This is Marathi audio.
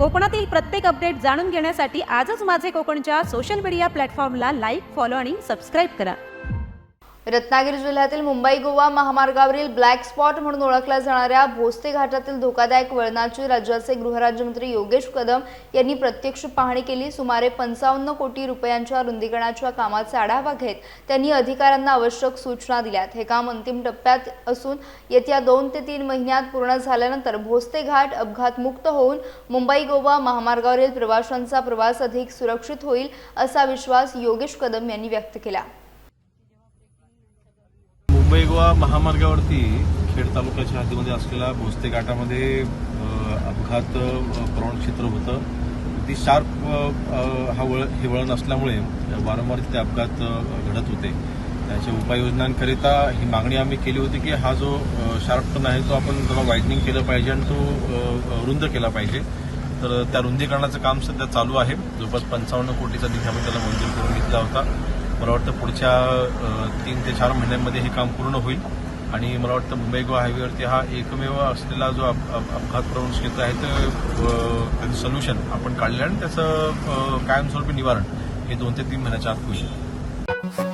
कोकणातील प्रत्येक अपडेट जाणून घेण्यासाठी आजच माझे कोकणच्या सोशल मीडिया प्लॅटफॉर्मला लाईक, फॉलो आणि सबस्क्राईब करा। रत्नागिरी जिल्ह्यातील मुंबई गोवा महामार्गावरील ब्लॅक स्पॉट म्हणून ओळखल्या जाणाऱ्या भोसते घाटातील धोकादायक वळणाची राज्याचे गृहराज्यमंत्री योगेश कदम यांनी प्रत्यक्ष पाहणी केली। सुमारे 55 कोटी रुपयांच्या रुंदीकरणाच्या कामाचा आढावा घेत त्यांनी अधिकाऱ्यांना आवश्यक सूचना दिल्यात। हे काम अंतिम टप्प्यात असून येत्या 2 ते 3 महिन्यात पूर्ण झाल्यानंतर भोसते घाट अपघातमुक्त होऊन मुंबई गोवा महामार्गावरील प्रवाशांचा प्रवास अधिक सुरक्षित होईल असा विश्वास योगेश कदम यांनी व्यक्त केला। मुंबई गोवा महामार्गावरती खेड तालुक्याच्या हद्दीमध्ये असलेल्या भोसते घाटामध्ये अपघात प्रवण क्षेत्र होतं। ती शार्प हे वळण असल्यामुळे वारंवार तिथे अपघात घडत होते। त्याच्या उपाययोजनांकरिता ही मागणी आम्ही केली होती की हा जो शार्प टर्न आहे तो आपण जरा वाईडनिंग केलं पाहिजे आणि तो रुंद केला पाहिजे। तर त्या रुंदीकरणाचं काम सध्या चालू आहे। जवळपास 55 कोटीचा निधी आम्ही त्याला मंजूर करून घेतला होता। मला वाटतं पुढच्या 3 ते 4 महिन्यांमध्ये हे काम पूर्ण होईल आणि मला वाटतं मुंबई गोवा हायवेवरती हा एकमेव असलेला जो अपघात प्रवण क्षेत्र आहे त्याचं सोल्युशन आपण काढलं आणि त्याचं कायमस्वरूपी निवारण हे 2 ते 3 महिन्याच्या आत होईल।